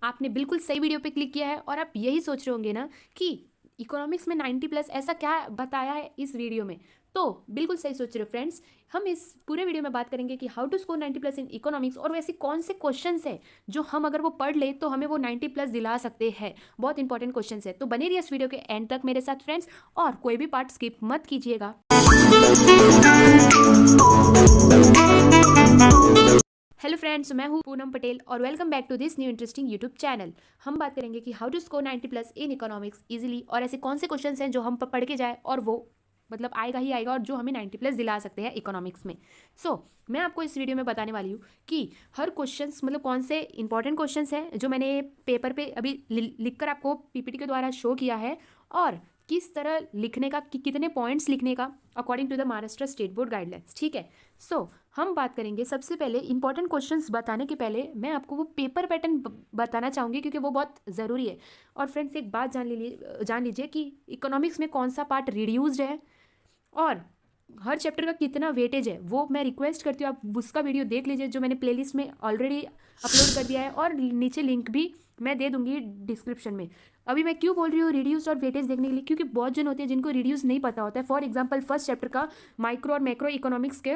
आपने बिल्कुल सही वीडियो पे क्लिक किया है और आप यही सोच रहे होंगे ना कि इकोनॉमिक्स में 90 प्लस ऐसा क्या बताया है इस वीडियो में। तो बिल्कुल सही सोच रहे हो फ्रेंड्स। हम इस पूरे वीडियो में बात करेंगे कि how to score 90 plus in economics और वैसे कौन से क्वेश्चंस है जो हम अगर वो पढ़ ले तो हमें वो 90 प्लस दिला सकते हैं। बहुत इंपॉर्टेंट क्वेश्चंस है, तो बने रहिए इस वीडियो के एंड तक मेरे साथ फ्रेंड्स, और कोई भी पार्ट स्किप मत कीजिएगा। हेलो फ्रेंड्स, मैं हूँ पूनम पटेल और welcome back to this new interesting YouTube channel. हम बात करेंगे कि how to score 90 plus in economics easily, और ऐसे कौन से क्वेश्चंस हैं जो हम पढ़ के जाए और वो मतलब आएगा ही आएगा और जो हमें 90 प्लस दिला सकते हैं इकोनॉमिक्स में। मैं आपको इस वीडियो में बताने वाली हूँ कि हर क्वेश्चंस मतलब कौन से इंपॉर्टेंट क्वेश्चंस हैं जो मैंने पेपर पे अभी लिख कर आपको पीपीटी के द्वारा शो किया है, और किस तरह लिखने का कितने पॉइंट्स लिखने का according to the Maharashtra state board guidelines. ठीक है, हम बात करेंगे। सबसे पहले इंपॉर्टेंट क्वेश्चंस बताने के पहले मैं आपको वो पेपर पैटर्न बताना चाहूँगी क्योंकि वो बहुत ज़रूरी है। और फ्रेंड्स एक बात जान लीजिए कि इकोनॉमिक्स में कौन सा पार्ट रिड्यूस्ड है और हर चैप्टर का कितना वेटेज है, वो मैं रिक्वेस्ट करती हूँ आप उसका वीडियो देख लीजिए जो मैंने प्लेलिस्ट में ऑलरेडी अपलोड कर दिया है, और नीचे लिंक भी मैं दे दूंगी डिस्क्रिप्शन में। अभी मैं क्यों बोल रही हूँ रिड्यूस और वेटेज देखने के लिए, क्योंकि बहुत जन होते हैं जिनको रिड्यूस नहीं पता होता है। फॉर एग्जाम्पल फर्स्ट चैप्टर का माइक्रो और मैक्रो इकोनॉमिक्स के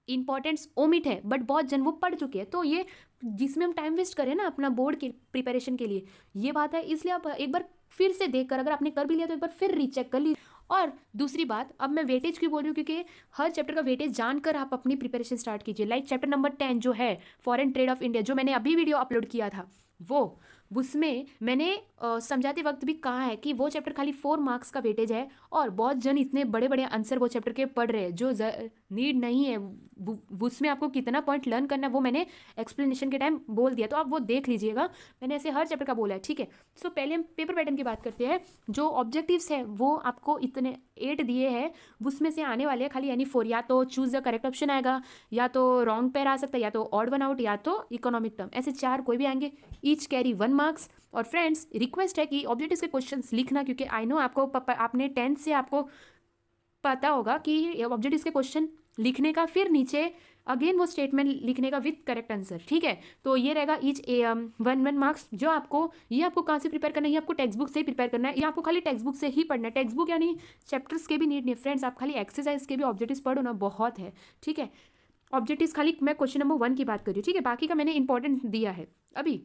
इंपॉर्टेंट्स ओमिट है, बट बहुत जन वो पढ़ चुके हैं। तो ये जिसमें हम टाइम वेस्ट करें ना अपना बोर्ड के प्रिपरेशन के लिए, ये बात है। इसलिए आप एक बार फिर से देखकर, अगर आपने कर भी लिया तो एक बार फिर रीचेक कर लीजिए। और दूसरी बात, अब मैं वेटेज क्यों बोल रही हूँ, क्योंकि हर चैप्टर का वेटेज जानकर आप अपनी प्रिपरेशन स्टार्ट कीजिए। लाइक चैप्टर नंबर 10 जो है फॉरेन ट्रेड ऑफ इंडिया, जो मैंने अभी वीडियो अपलोड किया था, वो उसमें मैंने समझाते वक्त भी कहा है कि वो चैप्टर खाली 4 मार्क्स का वेटेज है, और बहुत जन इतने बड़े बड़े आंसर वो चैप्टर के पढ़ रहे हैं जो नीड नहीं है। उसमें आपको कितना पॉइंट लर्न करना है वो मैंने एक्सप्लेनेशन के टाइम बोल दिया, तो आप वो देख लीजिएगा। मैंने ऐसे हर चैप्टर का बोला है। ठीक है, पहले हम पेपर पैटर्न की बात करते हैं। जो ऑब्जेक्टिव्स है वो आपको इतने 8 दिए हैं, उसमें से आने वाले हैं खाली यानी 4। या तो चूज द करेक्ट ऑप्शन आएगा, या तो रॉन्ग पेयर आ सकता है, या तो ऑड वन आउट, या तो इकोनॉमिक टर्म, ऐसे 4 कोई भी आएंगे। Each carry 1 marks. और फ्रेंड्स रिक्वेस्ट है कि ऑब्जेक्टिव्स के क्वेश्चंस लिखना, क्योंकि आई नो आपको आपने 10th से आपको पता होगा कि ऑब्जेक्टिव्स के क्वेश्चन लिखने का, फिर नीचे अगेन वो स्टेटमेंट लिखने का विद करेक्ट आंसर। ठीक है, तो ये रहेगा ईच 1 मार्क्स। जो आपको ये आपको कहाँ से प्रिपेयर करना है, ये आपको टेक्स्ट बुक से ही प्रिपेयर करना है। ये आपको खाली टेक्स्ट बुक से ही पढ़ना है। टेक्स्ट बुक यानी चैप्टर्स के भी नीड नहीं है फ्रेंड्स, आप खाली एक्सरसाइज के भी ऑब्जेक्टिव्स पढ़ो ना, बहुत है। ठीक है, ऑब्जेक्टिव्स खाली मैं क्वेश्चन नंबर 1 की बात कर रही हूँ। ठीक है, बाकी का मैंने इंपॉर्टेंट दिया है अभी।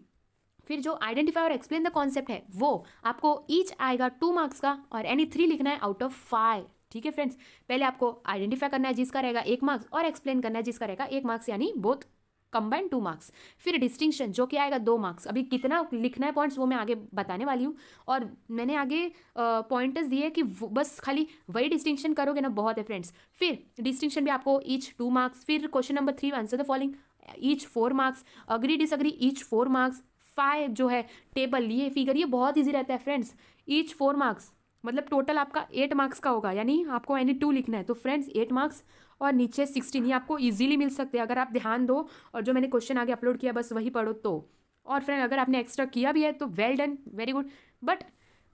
फिर जो आइडेंटिफाई और एक्सप्लेन द कॉन्सेप्ट है वो आपको ईच आएगा 2 मार्क्स का, और एनी 3 लिखना है आउट ऑफ 5। ठीक है फ्रेंड्स, पहले आपको आइडेंटिफाई करना है जिसका रहेगा 1 मार्क्स, और एक्सप्लेन करना है जिसका रहेगा 1 मार्क्स, यानी बोथ कंबाइंड 2 मार्क्स। फिर डिस्टिंक्शन जो कि आएगा 2 मार्क्स। अभी कितना लिखना है पॉइंट्स वो मैं आगे बताने वाली हूँ, और मैंने आगे पॉइंटर्स दिए कि बस खाली वही डिस्टिंक्शन करोगे ना, बहुत है फ्रेंड्स। फिर डिस्टिंक्शन भी आपको ईच 2 मार्क्स। फिर question number 3 answer the following, each 4 marks. Agree disagree each 4 marks. 5 जो है टेबल, ये फिगर, ये बहुत ईजी रहता है फ्रेंड्स। ईच 4 मार्क्स मतलब टोटल आपका 8 मार्क्स का होगा, यानी आपको एनी 2 लिखना है। तो फ्रेंड्स 8 मार्क्स और नीचे 16, ये आपको इजीली मिल सकते हैं अगर आप ध्यान दो और जो मैंने क्वेश्चन आगे अपलोड किया बस वही पढ़ो तो। और फ्रेंड अगर आपने एक्स्ट्रा किया भी है तो well done, very good. But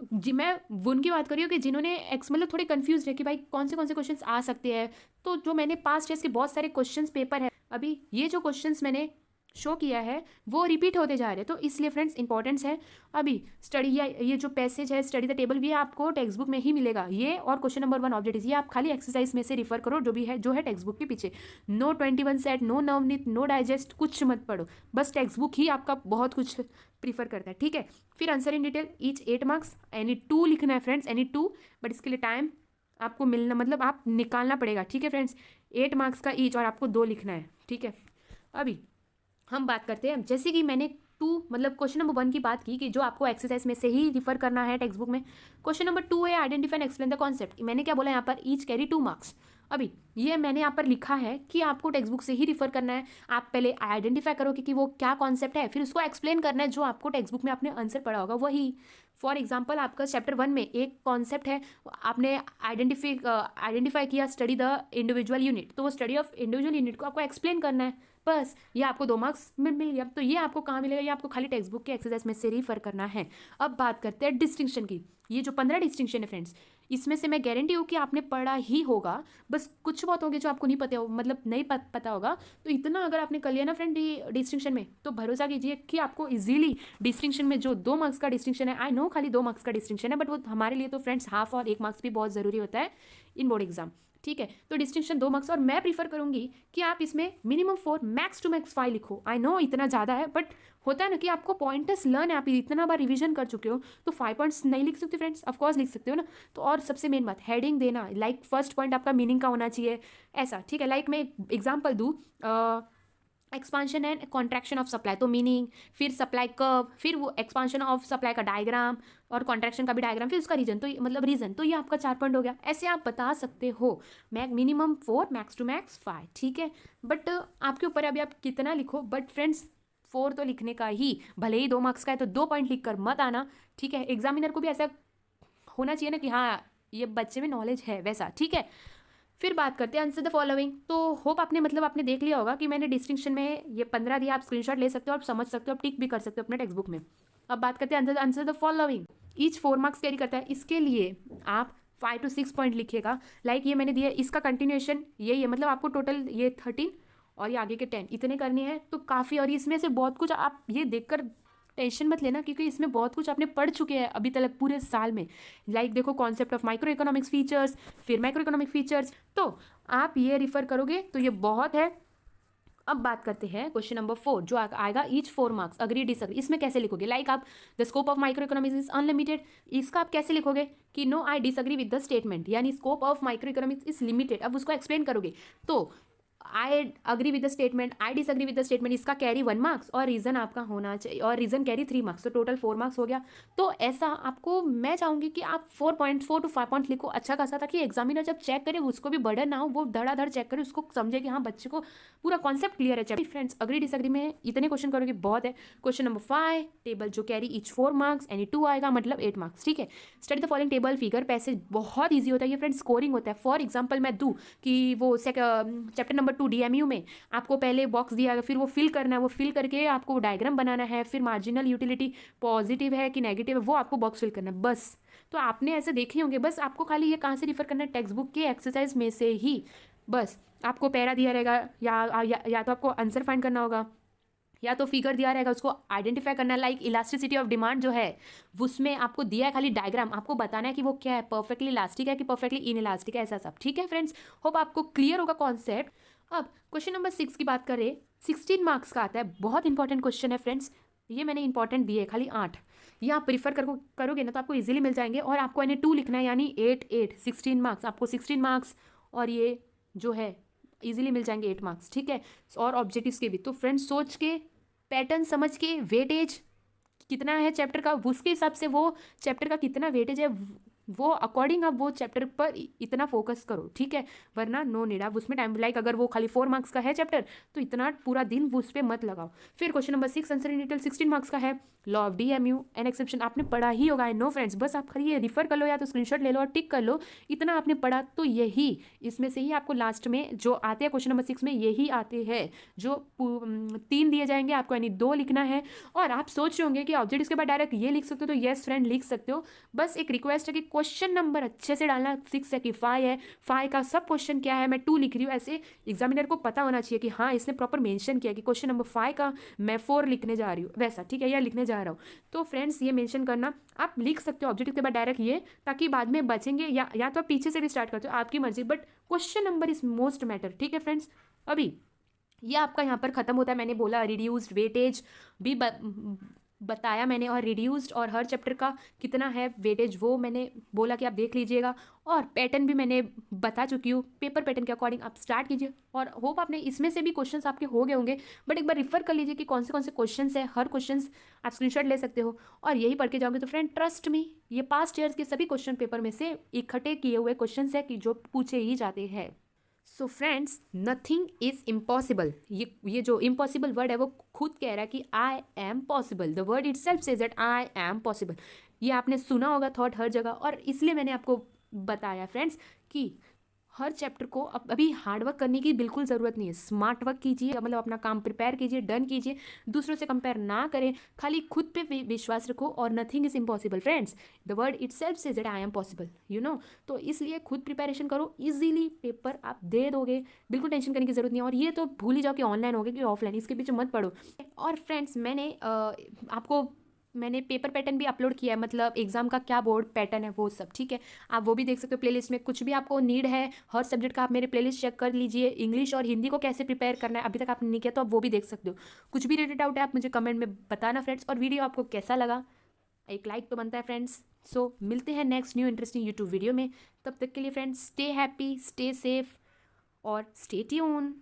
जी मैं उनकी बात कर रही हूँ कि जिन्होंने मतलब थोड़े कंफ्यूज है कि भाई कौन से क्वेश्चंस आ सकते हैं। तो जो मैंने पास्ट टेस्ट के बहुत सारे क्वेश्चंस पेपर है, अभी ये जो क्वेश्चंस मैंने शो किया है वो रिपीट होते जा रहे हैं, तो इसलिए फ्रेंड्स इंपॉर्टेंस है। अभी स्टडी या ये जो पैसेज है स्टडी द टेबल, भी आपको टेक्स्ट बुक में ही मिलेगा। ये और क्वेश्चन नंबर 1 ऑब्जेक्टिव, ये आप खाली एक्सरसाइज में से रिफर करो जो भी है, जो है टेक्स्ट बुक के पीछे। No 21 set, no Navneet, no digest, कुछ मत पढ़ो, बस टेक्स्ट बुक ही आपका बहुत कुछ प्रीफर करता है। ठीक है, फिर answer in detail each 8 marks, any 2 लिखना है फ्रेंड्स, एनी 2। बट इसके लिए टाइम आपको मिलना, मतलब आप निकालना पड़ेगा। ठीक है फ्रेंड्स, 8 मार्क्स का ईच और आपको 2 लिखना है। ठीक है, अभी हम बात करते हैं, जैसे कि मैंने 2 मतलब क्वेश्चन नंबर 1 की बात की कि जो आपको एक्सरसाइज में से ही रिफर करना है टेक्स्ट बुक में। क्वेश्चन नंबर 2 है identify and explain the concept. मैंने क्या बोला यहाँ पर, ईच कैरी 2 मार्क्स। अभी ये मैंने यहाँ पर लिखा है कि आपको टेक्स्ट बुक से ही रिफर करना है। आप पहले आइडेंटिफाई करो कि वो क्या कॉन्सेप्ट है, फिर उसको एक्सप्लेन करना है जो आपको टेक्स्ट बुक में आपने आंसर पढ़ा होगा वही। फॉर एग्जाम्पल आपका चैप्टर 1 में एक कॉन्सेप्ट है, आपने आइडेंटिफाई किया स्टडी द इंडिविजुअल यूनिट, तो वो स्टडी ऑफ इंडिविजुअल यूनिट को आपको एक्सप्लेन करना है, बस ये आपको 2 मार्क्स में मिल गया। तो ये आपको कहाँ मिलेगा, ये आपको खाली टेक्स्ट बुक के एक्सरसाइज में से रिफर करना है। अब बात करते हैं डिस्टिंक्शन की। ये जो 15 डिस्टिंक्शन है फ्रेंड्स, इसमें से मैं गारंटी हूँ कि आपने पढ़ा ही होगा, बस कुछ बहुत होंगे जो आपको नहीं पता हो, मतलब नहीं पता होगा। तो इतना अगर आपने कर लिया ना फ्रेंड ये डिस्टिंक्शन में, तो भरोसा कीजिए कि आपको इजीली डिस्टिंक्शन में जो 2 मार्क्स का डिस्टिंक्शन है, आई नो खाली 2 मार्क्स का डिस्टिंक्शन है, बट वो हमारे लिए तो फ्रेंड्स हाफ और 1 मार्क्स भी बहुत ज़रूरी होता है इन बोर्ड एग्जाम। ठीक है, तो डिस्टिंक्शन 2 मार्क्स, और मैं प्रीफर करूंगी कि आप इसमें मिनिमम 4 मैक्स टू मैक्स 5 लिखो। आई नो इतना ज़्यादा है, बट होता है ना कि आपको पॉइंटर्स लर्न है, आप इतना बार रिवीजन कर चुके हो, तो 5 पॉइंट्स नहीं लिख सकते फ्रेंड्स, ऑफकोर्स लिख सकते हो ना। तो और सबसे मेन बात हेडिंग देना, लाइक फर्स्ट पॉइंट आपका मीनिंग का होना चाहिए ऐसा। ठीक है, लाइक मैं एग्जाम्पल दूँ, expansion and contraction of supply, तो मीनिंग, फिर सप्लाई कर्व, फिर वो एक्सपांशन ऑफ सप्लाई का डायग्राम, और कॉन्ट्रैक्शन का भी डायग्राम, फिर उसका रीजन, तो मतलब रीजन, तो ये आपका 4 पॉइंट हो गया। ऐसे आप बता सकते हो, मिनिमम 4 मैक्स टू मैक्स 5। ठीक है, बट आपके ऊपर है अभी आप कितना लिखो, बट फ्रेंड्स 4 तो लिखने का ही, भले ही 2 मार्क्स का है तो 2 पॉइंट लिख कर मत आना। ठीक है, एग्जामिनर को भी ऐसा होना चाहिए ना कि हाँ ये बच्चे में नॉलेज है वैसा। ठीक है, फिर बात करते हैं आंसर द फॉलोइंग। तो होप आपने मतलब आपने देख लिया होगा कि मैंने डिस्टिंक्शन में ये 15 दिया, आप स्क्रीनशॉट ले सकते हो, आप समझ सकते हो, आप टिक भी कर सकते हो अपने टेक्स्ट बुक में। अब बात करते हैं answer the following. Each 4 marks carry करता है, इसके लिए आप 5 to 6 पॉइंट लिखिएगा। लाइक ये मैंने दिया, इसका कंटिन्यूएशन यही है, मतलब आपको टोटल ये 13 और ये आगे के 10 इतने करने हैं तो काफ़ी। और इसमें से बहुत कुछ आप ये देखकर टेंशन मत लेना, क्योंकि इसमें बहुत कुछ आपने पढ़ चुके हैं अभी तक पूरे साल में। लाइक देखो concept of micro economics features, फिर माइक्रो इकोनॉमिक फीचर्स, तो आप ये रिफर करोगे तो ये बहुत है। अब बात करते हैं क्वेश्चन नंबर 4 जो आएगा ईच 4 मार्क्स अग्री डिसअग्री। इसमें कैसे लिखोगे, लाइक आप the scope of micro economics is unlimited, इसका आप कैसे लिखोगे कि no I disagree with the statement, यानी scope of micro economics is limited. अब उसको एक्सप्लेन करोगे तो I agree with the statement, I disagree with the statement, इसका कैरी 1 मार्क्स और रीजन आपका होना चाहिए, और रीजन कैरी 3 मार्क्स, तो टोटल 4 मार्क्स हो गया। तो ऐसा आपको मैं चाहूंगी कि आप 4 to 5 पॉइंट लिखो अच्छा खासा, ताकि एग्जामिनर जब चेक करे उसको भी बर्डन ना हो, वो धड़ाधड़ चेक करे, उसको समझे कि हाँ बच्चे को पूरा कॉन्सेप्ट क्लियर है। चैप्टर फ्रेंड्स अग्री डिसअग्री में इतने क्वेश्चन करोगे बहुत है। क्वेश्चन नंबर 5 टेबल जो कैरी ईच 4 मार्क्स, एनी 2 आएगा मतलब 8 मार्क्स। ठीक है, study the following table figure, passage बहुत ईजी होता है ये फ्रेंड्स, स्कोरिंग होता है। फॉर एग्जाम्पल मैं दूँ कि वो चैप्टर नंबर 2 DMU में आपको पहले बॉक्स दिया है, फिर वो फिल करना है, वो फिल करके आपको डायग्राम बनाना है, फिर मार्जिनल यूटिलिटी पॉजिटिव है कि नेगेटिव है वो आपको बॉक्स फिल करना है बस। तो आपने ऐसे देखे होंगे, बस आपको खाली ये कहाँ से रिफर करना है, टेक्स्ट बुक के एक्सरसाइज में से ही। बस आपको पैरा दिया रहेगा, या तो आपको आंसर फाइंड करना होगा, या तो फिगर दिया रहेगा उसको आइडेंटिफाई करना है। लाइक इलास्टिसिटी ऑफ डिमांड जो है उसमें आपको दिया है खाली डायग्राम, आपको बताना है कि वो क्या है, परफेक्टली इलास्टिक है कि परफेक्टली इन इलास्टिक है, ऐसा सब। ठीक है फ्रेंड्स, होप आपको क्लियर होगा कॉन्सेप्ट। अब क्वेश्चन नंबर 6 की बात करें, 16 मार्क्स का आता है, बहुत इंपॉर्टेंट क्वेश्चन है फ्रेंड्स। ये मैंने इंपॉर्टेंट दिए खाली 8, ये आप प्रीफर करोगे ना तो आपको इजीली मिल जाएंगे। और आपको यानी 2 लिखना है, यानी 8 16 मार्क्स, आपको 16 मार्क्स और ये जो है इजीली मिल जाएंगे 8 मार्क्स। ठीक है, और ऑब्जेक्टिव्स के भी। तो फ्रेंड्स सोच के, पैटर्न समझ के, वेटेज कितना है चैप्टर का उसके हिसाब से, वो चैप्टर का कितना वेटेज है वो अकॉर्डिंग आप वो चैप्टर पर इतना फोकस करो। ठीक है, वरना नो नीड आप उसमें टाइम, लाइक अगर वो खाली 4 मार्क्स का है चैप्टर तो इतना पूरा दिन वो उस पर मत लगाओ। फिर question number 6 answer in detail 16 marks का है, law of DMU and exception, आपने पढ़ा ही होगा आई नो फ्रेंड्स, बस आप खाली ये रिफर कर लो या तो स्क्रीनशॉट ले लो और टिक कर लो, इतना आपने पढ़ा। तो यही इसमें से ही आपको लास्ट में जो आते हैं क्वेश्चन नंबर 6 में यही आते हैं, जो 3 दिए जाएंगे आपको, यानी 2 लिखना है। और आप सोच रहे होंगे कि ऑब्जेक्ट के बाद डायरेक्ट ये लिख सकते हो, तो येस फ्रेंड लिख सकते हो, बस एक रिक्वेस्ट है कि क्वेश्चन नंबर अच्छे से डालना। 6 है कि 5 है, 5 का सब क्वेश्चन क्या है, मैं 2 लिख रही हूँ, ऐसे एग्जामिनर को पता होना चाहिए कि हाँ इसने प्रॉपर मेंशन किया कि क्वेश्चन नंबर 5 का मैं 4 लिखने जा रही हूँ वैसा। ठीक है, या लिखने जा रहा हूँ, तो फ्रेंड्स ये मेंशन करना। आप लिख सकते हो ऑब्जेक्टिव के बाद डायरेक्ट ये, ताकि बाद में बचेंगे, या तो आप पीछे से भी स्टार्ट करते हो, आपकी मर्जी, but question number is most matter. ठीक है फ्रेंड्स, अभी ये आपका यहाँ पर खत्म होता है। मैंने बोला रिड्यूस्ड वेटेज भी बताया मैंने, और रिड्यूस्ड और हर चैप्टर का कितना है वेटेज वो मैंने बोला कि आप देख लीजिएगा, और पैटर्न भी मैंने बता चुकी हूँ। पेपर पैटर्न के अकॉर्डिंग आप स्टार्ट कीजिए, और होप आपने इसमें से भी क्वेश्चंस आपके हो गए होंगे, बट एक बार रिफर कर लीजिए कि कौन से क्वेश्चंस है, हर क्वेश्चंस आप स्क्रीनशॉट ले सकते हो और यही पढ़ के जाओगे। तो फ्रेंड ट्रस्ट मी, ये पास्ट ईयर्स के सभी क्वेश्चन पेपर में से इकट्ठे किए हुए क्वेश्चन है कि जो पूछे ही जाते हैं। So friends nothing is impossible, ये जो इम्पॉसिबल वर्ड है वो खुद कह रहा है कि I am possible, the word it self says that I am possible. ये आपने सुना होगा थॉट हर जगह, और इसलिए मैंने आपको बताया फ्रेंड्स कि हर चैप्टर को अभी हार्ड वर्क करने की बिल्कुल ज़रूरत नहीं है। स्मार्ट वर्क कीजिए, मतलब अपना काम प्रिपेयर कीजिए, डन कीजिए, दूसरों से कंपेयर ना करें, खाली खुद पे विश्वास रखो और nothing is impossible friends. The word it self says that I am possible, you know. तो इसलिए खुद प्रिपरेशन करो, इजीली पेपर आप दे दोगे, बिल्कुल टेंशन करने की ज़रूरत नहीं है। और ये तो भूल ही जाओ कि ऑनलाइन हो गया कि ऑफलाइन, इसके पीछे मत पड़ो। और फ्रेंड्स आपको मैंने पेपर पैटर्न भी अपलोड किया है, मतलब एग्जाम का क्या बोर्ड पैटर्न है वो सब, ठीक है। आप वो भी देख सकते हो प्लेलिस्ट में। कुछ भी आपको नीड है हर सब्जेक्ट का, आप मेरे प्लेलिस्ट चेक कर लीजिए। इंग्लिश और हिंदी को कैसे प्रिपेयर करना है अभी तक आपने नहीं किया तो आप वो भी देख सकते हो। कुछ भी रिलेटेड डाउट है आप मुझे कमेंट में बताना फ्रेंड्स। और वीडियो आपको कैसा लगा, एक लाइक तो बनता है फ्रेंड्स। सो मिलते हैं next new interesting YouTube video में। तब तक के लिए friends, stay happy, stay safe और स्टे ट्यून।